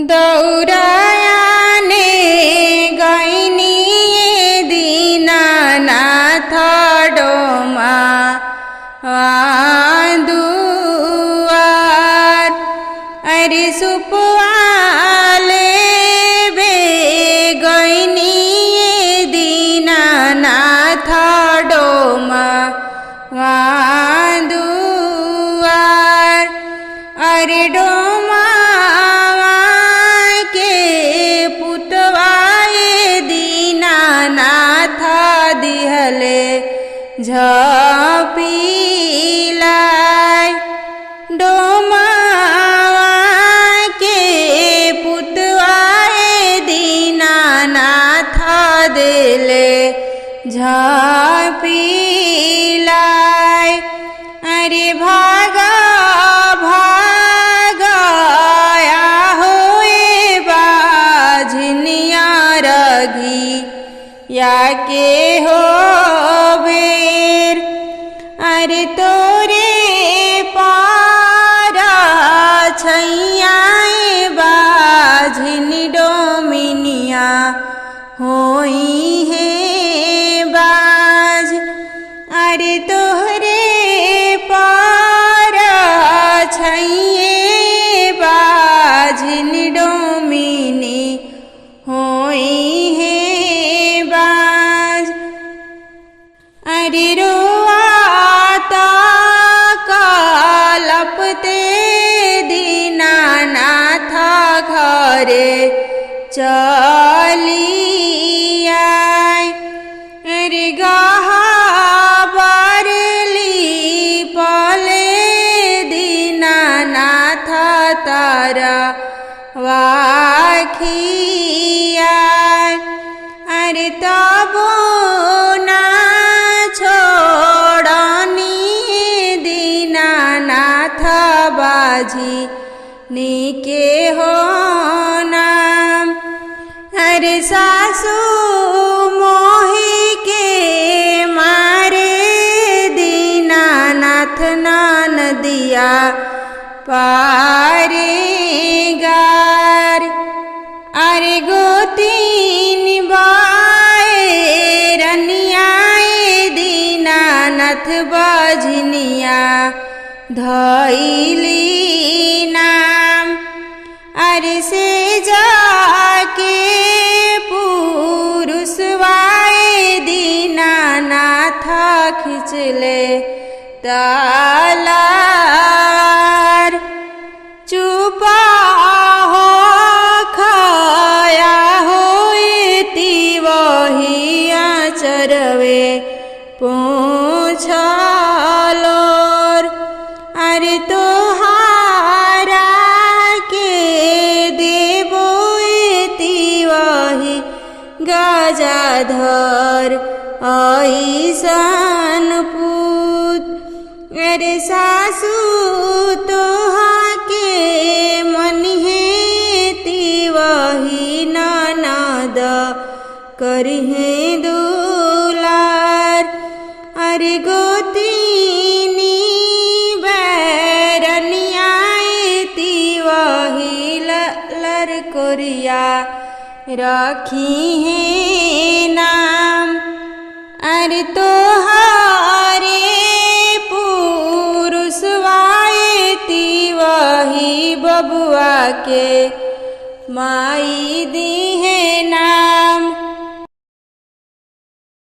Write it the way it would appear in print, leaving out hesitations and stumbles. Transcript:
दौरायाने गैनी दीनानाथ डोमा दुआर। अरे सुपवाले बे गैनी दीनानाथ डोमा दुआर। अरे डोमा दिहले झपीलाय। डोमावा के पुतवाए दीनानाथ दिले झपीलाय। अरे भागा भागा होए बाझनिया रगी या के हो बेर। अरे तोरे पारा छैयाए बाझिन डोमिनिया होई है बाज। अरे तोरे पारा छैये बाझिन डोमिनी होई है। अरे रोआता कलपते दीनानाथ घरे चलियाय। अरे गहाबरली पले दीनानाथ तारा वाखियाय। अरे तबो ना छोड़नी दीनानाथ बाझी नीके हो नाम। अरे सासू मोही के मारे दीनानाथ नान दिया पारे गार। अरे गोतीन दीनानाथ बाझनिया धैली नाम। अरे से जाके पुरुषवाए दीनानाथ खिंचले तालार। चुपा हो खाया होती वही आचरवे पूछलोर। अरे तोहारा के देवो वही गजाधर ऐसन पूत। अरे सासू तोहा के मन है वही ननद करहे दुलार। अरे गोतीनी बैरनियाती वही लर कोरिया रखी है नाम। अरे तोहारे पुरुषवाएती वही बबुआ के माई दी है